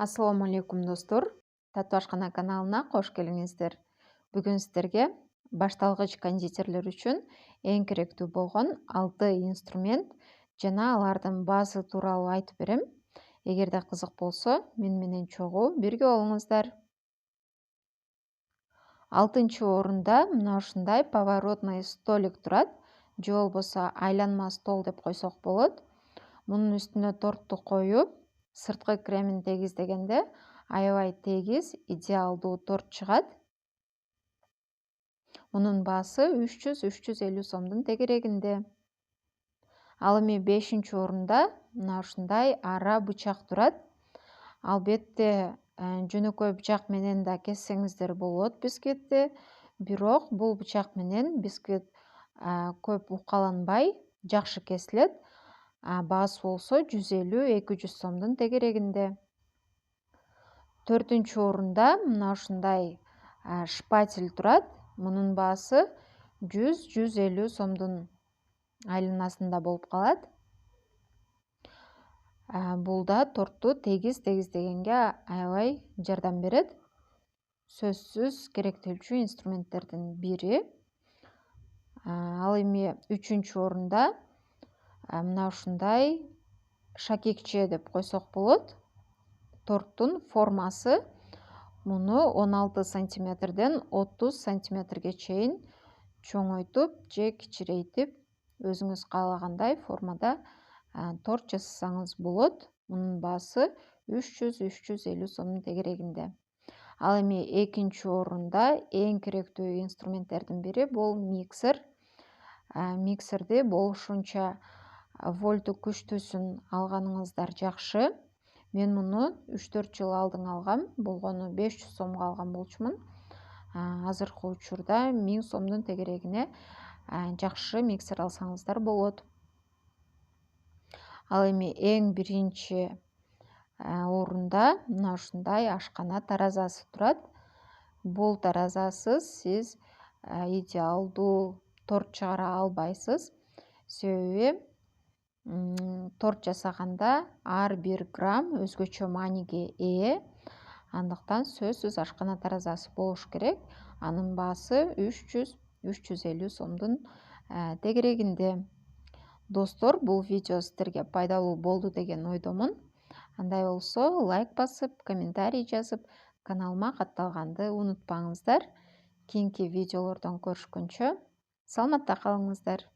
Ассаламу алейкум достор. Тату ашкана каналына кош келиңиздер. Бүгүн сиздерге башталгыч кондитерлер үчүн эң керектүү болгон 6 инструмент жана алардын баасы тууралуу айтып берем. Эгерде кызык болсо, мен менен чогуу бирге болуңуздар. 6-орунда мына ушундай поворотный столик турат, же болбосо айланма стол деп койсок болот. Мунун үстүнө торту коюп, сырткы кремин тегиздегенде аябай тегиз, идеалдуу торт чыгат. Мунун баасы 300-350 сомдун тегерегинде. Ал эми 5-орунда мына ушундай ара бычак турат. Албетте жөнөкөй бычак менен да кессеңиздер болот бисквитти, бирок бул бычак менен бисквит көп укаланбай, жакшы кесилет. Баасы болсо 150-200 сомдун тегерегинде. 4-орунда мына ушундай шпатель турат. Мунун баасы 100-150 сомдун айланасында болуп калат. Бул да тортту тегиздегенге аябай жардам берет. Сөзсүз керектелчү инструменттердин бири. Ал эми 3-орунда мына ушундай шакекче деп койсок болот. Торттун формасы муну 16 сантиметрден 30 сантиметрге чейин чоңойтуп же кичирейтип өзүңүз каалагандай формада торт жасасаңыз болот. Мунун баасы 300-350 сомдун тегерегинде. Ал эми 2-орунда эң керектүү инструменттердин бири бул миксер. Миксерди болушунча вольту күчтүүсүн алганыңыздар жакшы. Мен муну 3-4 жыл алдын алгам, болгону 500 сомго алган болчумун. Азыркы учурда 1000 сомдун тегерегине жакшы миксер алсаңыздар болот. Ал эми эң биринчи орунда мына ушундай ашкана таразасы турат. Бул таразасыз сиз идеалдуу торт чыгара албайсыз. Себеби торт жасаганда ар бир грамм өзгөчө мааниге ээ. Андыктан сөзсүз ашкана таразасы болуш керек. Анын баасы 300-350 сомдун тегерегинде. Достор, бул видео сиздерге пайдалуу болду деген ойдомун. Андай болсо лайк басып, комментарий жазып, каналыма катталганды унутпаңыздар. Кийинки видеолордон көрүшкөнчө саламатта калыңыздар.